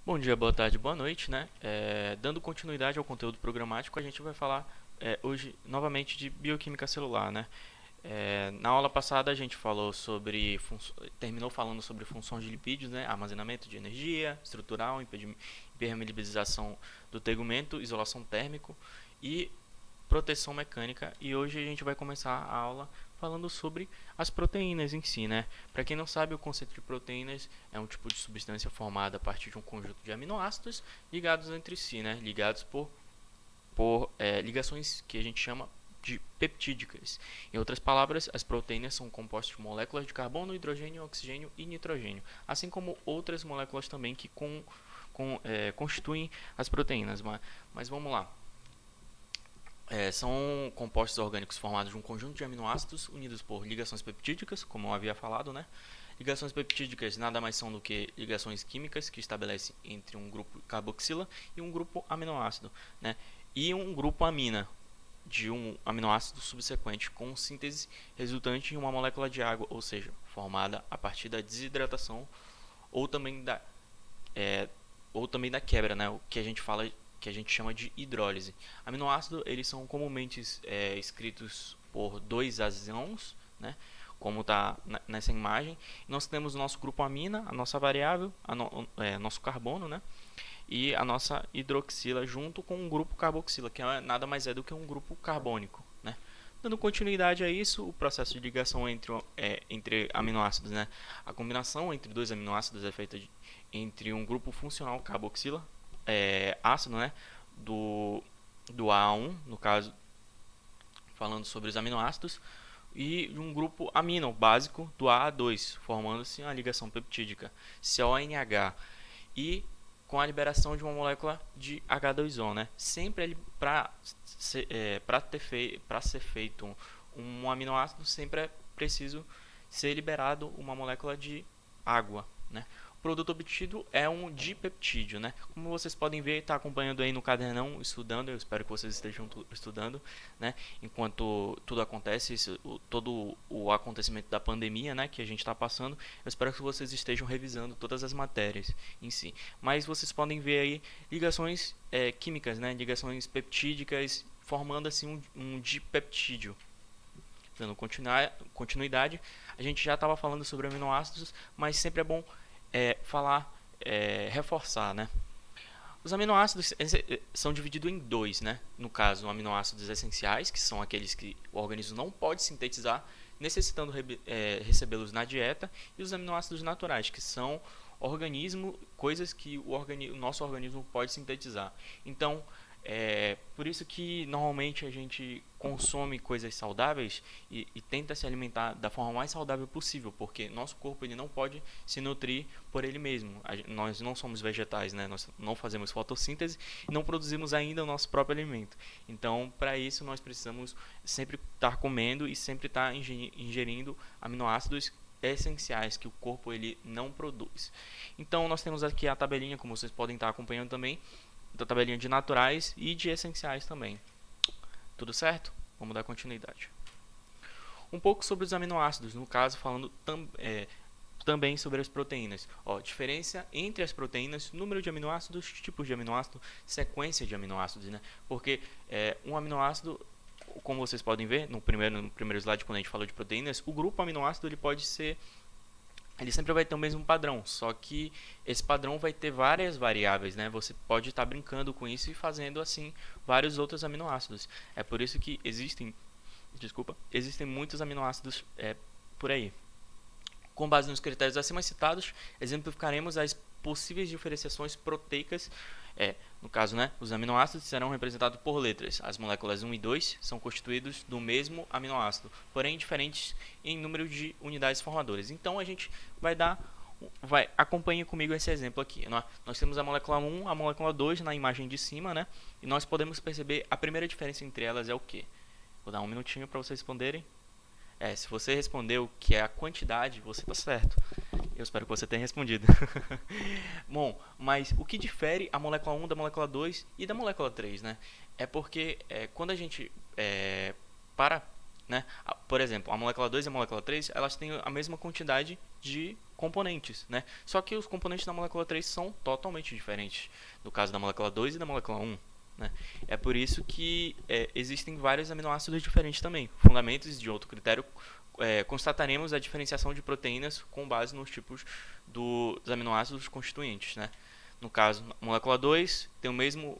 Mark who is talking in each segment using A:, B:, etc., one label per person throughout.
A: Bom dia, boa tarde, boa noite, né? Dando continuidade ao conteúdo programático, a gente vai falar hoje novamente de bioquímica celular, né? Na aula passada a gente falou terminou falando sobre funções de lipídios, né? Armazenamento de energia, estrutural, impermeabilização do tegumento, isolação térmico e proteção mecânica. E hoje a gente vai começar a aula falando sobre as proteínas em si, né? Para quem não sabe, o conceito de proteínas é um tipo de substância formada a partir de um conjunto de aminoácidos ligados entre si, né? Ligados por ligações que a gente chama de peptídicas. Em outras palavras, as proteínas são compostas de moléculas de carbono, hidrogênio, oxigênio e nitrogênio, assim como outras moléculas também que constituem as proteínas. Mas vamos lá. São compostos orgânicos formados de um conjunto de aminoácidos unidos por ligações peptídicas, como eu havia falado, né? Ligações peptídicas nada mais são do que ligações químicas que estabelecem entre um grupo carboxila e um grupo aminoácido, né? E um grupo amina de um aminoácido subsequente com síntese resultante em uma molécula de água, ou seja, formada a partir da desidratação ou também da é, ou também da quebra, né? O que a gente chama de hidrólise. Aminoácidos eles são comumente escritos por dois azons, né? Como está nessa imagem. Nós temos o nosso grupo amina, a nossa variável, nosso carbono, né? E a nossa hidroxila junto com um grupo carboxila, que nada mais é do que um grupo carbônico, né? Dando continuidade a isso, o processo de ligação entre aminoácidos, né? A combinação entre dois aminoácidos é feita entre um grupo funcional carboxila, ácido, né? Do, do A1, no caso, falando sobre os aminoácidos, e um grupo amino básico do A2, formando-se uma ligação peptídica, CONH. E com a liberação de uma molécula de H2O, né? Sempre para ser feito um aminoácido, sempre é preciso ser liberado uma molécula de água, né? O produto obtido é um dipeptídeo, né? Como vocês podem ver, está acompanhando aí no cadernão, estudando. Eu espero que vocês estejam estudando, né? Enquanto tudo acontece, todo o acontecimento da pandemia, né? Que a gente está passando, eu espero que vocês estejam revisando todas as matérias em si. Mas vocês podem ver aí ligações químicas, né? Ligações peptídicas, formando assim um dipeptídeo. Dando continuidade, a gente já estava falando sobre aminoácidos, mas sempre é bom reforçar, né? Os aminoácidos são divididos em dois, né? No caso, aminoácidos essenciais, que são aqueles que o organismo não pode sintetizar, necessitando recebê-los na dieta, e os aminoácidos naturais, que são coisas que o nosso organismo pode sintetizar. Então, por isso que normalmente a gente consome coisas saudáveis e tenta se alimentar da forma mais saudável possível, porque nosso corpo ele não pode se nutrir por ele mesmo. Nós não somos vegetais, né? Nós não fazemos fotossíntese e não produzimos ainda o nosso próprio alimento. Então, para isso, nós precisamos sempre estar comendo e sempre estar ingerindo aminoácidos essenciais que o corpo ele não produz. Então, nós temos aqui a tabelinha, como vocês podem estar acompanhando também, da tabelinha de naturais e de essenciais também. Tudo certo? Vamos dar continuidade. Um pouco sobre os aminoácidos, no caso falando também sobre as proteínas. Diferença entre as proteínas, número de aminoácidos, tipos de aminoácido, sequência de aminoácidos, né? Porque um aminoácido, como vocês podem ver no primeiro slide quando a gente falou de proteínas, o grupo aminoácido ele sempre vai ter o mesmo padrão, só que esse padrão vai ter várias variáveis, né? Você pode estar brincando com isso e fazendo assim vários outros aminoácidos. É por isso que existem muitos aminoácidos por aí. Com base nos critérios acima citados, exemplificaremos as possíveis diferenciações proteicas. No caso, né, os aminoácidos serão representados por letras. As moléculas 1 e 2 são constituídos do mesmo aminoácido, porém diferentes em número de unidades formadoras. Então a gente acompanhe comigo esse exemplo aqui. Nós temos a molécula 1, a molécula 2 na imagem de cima, né? E nós podemos perceber a primeira diferença entre elas é o que? Vou dar um minutinho para vocês responderem. Se você respondeu que é a quantidade, você está certo. Eu espero que você tenha respondido. Bom, mas o que difere a molécula 1 da molécula 2 e da molécula 3, né? É porque quando a gente para né? Por exemplo, a molécula 2 e a molécula 3, elas têm a mesma quantidade de componentes, né? Só que os componentes da molécula 3 são totalmente diferentes, no caso da molécula 2 e da molécula 1, né? É por isso que existem vários aminoácidos diferentes também. Fundamentos de outro critério, constataremos a diferenciação de proteínas com base nos tipos dos aminoácidos constituintes, né? No caso, a molécula 2 tem o mesmo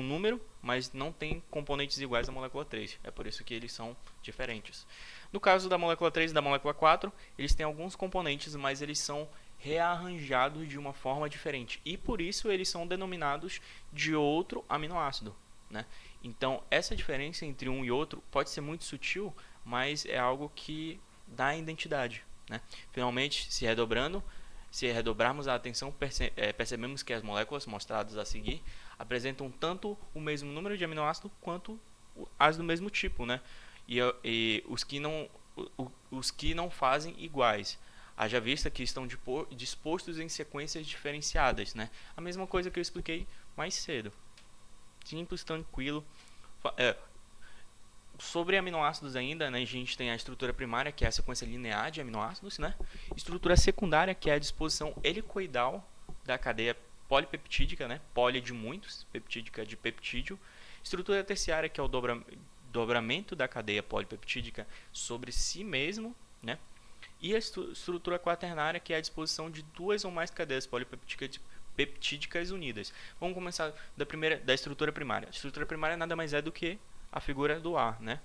A: número, mas não tem componentes iguais à molécula 3. É por isso que eles são diferentes. No caso da molécula 3 e da molécula 4, eles têm alguns componentes, mas eles são rearranjados de uma forma diferente. E por isso eles são denominados de outro aminoácido, né? Então, essa diferença entre um e outro pode ser muito sutil, mas é algo que dá identidade, né? Finalmente, se redobrarmos a atenção, percebemos que as moléculas mostradas a seguir apresentam tanto o mesmo número de aminoácidos quanto as do mesmo tipo, né? E os que não fazem iguais. Haja vista que estão dispostos em sequências diferenciadas, né? A mesma coisa que eu expliquei mais cedo. Simples, tranquilo. Sobre aminoácidos ainda, né, a gente tem a estrutura primária, que é a sequência linear de aminoácidos, né? Estrutura secundária, que é a disposição helicoidal da cadeia polipeptídica, né? Poli de muitos, peptídica de peptídeo. Estrutura terciária, que é o dobramento da cadeia polipeptídica sobre si mesmo, né? E a estrutura quaternária, que é a disposição de duas ou mais cadeias polipeptídicas unidas. Vamos começar da estrutura primária. A estrutura primária nada mais é do que a figura do A, né?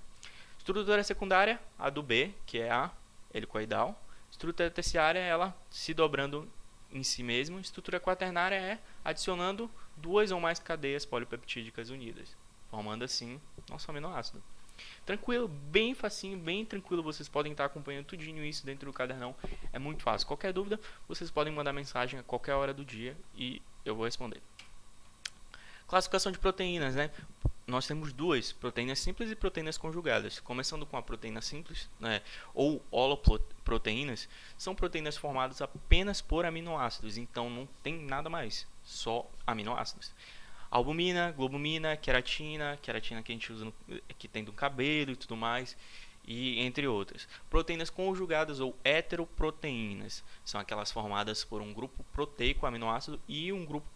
A: Estrutura secundária, a do B, que é a helicoidal. Estrutura terciária, ela se dobrando em si mesmo. Estrutura quaternária é adicionando duas ou mais cadeias polipeptídicas unidas, formando assim nosso aminoácido. Tranquilo, bem facinho, bem tranquilo. Vocês podem estar acompanhando tudinho isso dentro do cadernão. É muito fácil. Qualquer dúvida, vocês podem mandar mensagem a qualquer hora do dia e eu vou responder. Classificação de proteínas, né? Nós temos duas, proteínas simples e proteínas conjugadas. Começando com a proteína simples, né, ou holoproteínas, são proteínas formadas apenas por aminoácidos, então não tem nada mais, só aminoácidos. Albumina, globumina, queratina que a gente usa que tem do cabelo e tudo mais, e entre outras. Proteínas conjugadas ou heteroproteínas são aquelas formadas por um grupo proteico aminoácido e um grupo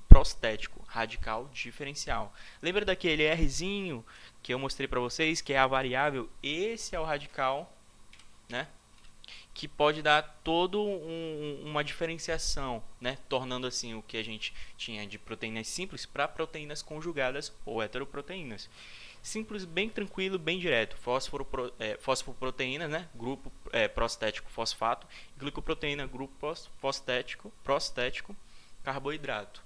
A: prostético radical diferencial. Lembra daquele Rzinho que eu mostrei para vocês, que é a variável? Esse é o radical, né? Que pode dar toda uma diferenciação, né? Tornando assim o que a gente tinha de proteínas simples para proteínas conjugadas ou heteroproteínas. Simples, bem tranquilo, bem direto. Fosfoproteína, né? Grupo prostético fosfato. Glicoproteína, grupo prostético carboidrato.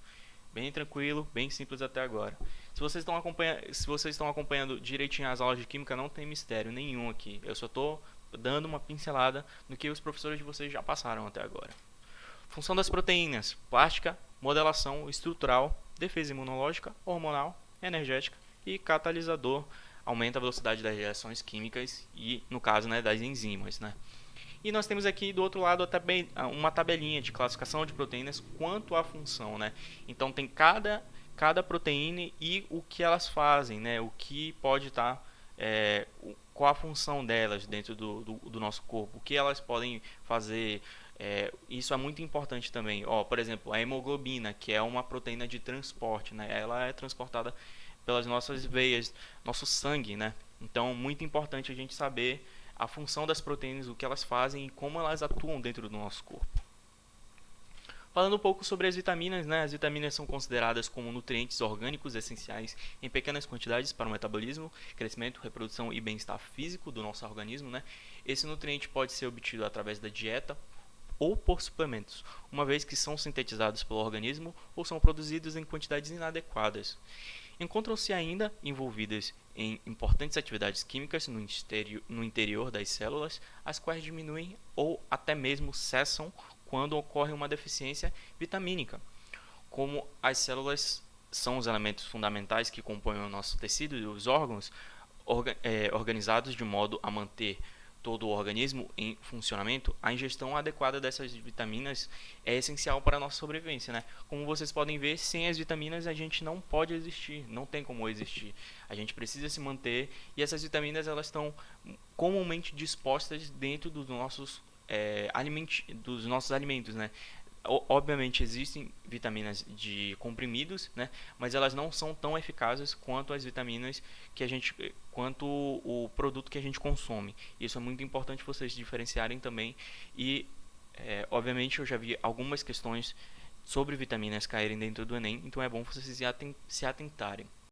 A: Bem tranquilo, bem simples até agora. Se vocês estão acompanhando direitinho as aulas de química, não tem mistério nenhum aqui. Eu só estou dando uma pincelada no que os professores de vocês já passaram até agora. Função das proteínas: plástica, modelação estrutural, defesa imunológica, hormonal, energética e catalisador. Aumenta a velocidade das reações químicas e, no caso, né, das enzimas, né? E nós temos aqui do outro lado uma tabelinha de classificação de proteínas quanto à função, né? Então tem cada proteína e o que elas fazem, né? O que pode estar, qual a função delas dentro do nosso corpo, o que elas podem fazer. Isso é muito importante também. Por exemplo, a hemoglobina, que é uma proteína de transporte, né? Ela é transportada pelas nossas veias, nosso sangue, né? Então, muito importante a gente saber a função das proteínas, o que elas fazem e como elas atuam dentro do nosso corpo. Falando um pouco sobre as vitaminas, né? As vitaminas são consideradas como nutrientes orgânicos essenciais em pequenas quantidades para o metabolismo, crescimento, reprodução e bem-estar físico do nosso organismo, né? Esse nutriente pode ser obtido através da dieta ou por suplementos, uma vez que são sintetizados pelo organismo ou são produzidos em quantidades inadequadas. Encontram-se ainda envolvidas em importantes atividades químicas no interior das células, as quais diminuem ou até mesmo cessam quando ocorre uma deficiência vitamínica. Como as células são os elementos fundamentais que compõem o nosso tecido e os órgãos, organizados de modo a manter todo o organismo em funcionamento, a ingestão adequada dessas vitaminas é essencial para a nossa sobrevivência, né? Como vocês podem ver, sem as vitaminas a gente não pode existir, não tem como existir. A gente precisa se manter e essas vitaminas elas estão comumente dispostas dentro dos nossos alimentos, né? Obviamente existem vitaminas de comprimidos, né? Mas elas não são tão eficazes quanto as vitaminas quanto o produto que a gente consome. Isso é muito importante vocês diferenciarem também. E obviamente eu já vi algumas questões sobre vitaminas caírem dentro do Enem, então é bom vocês se atentarem.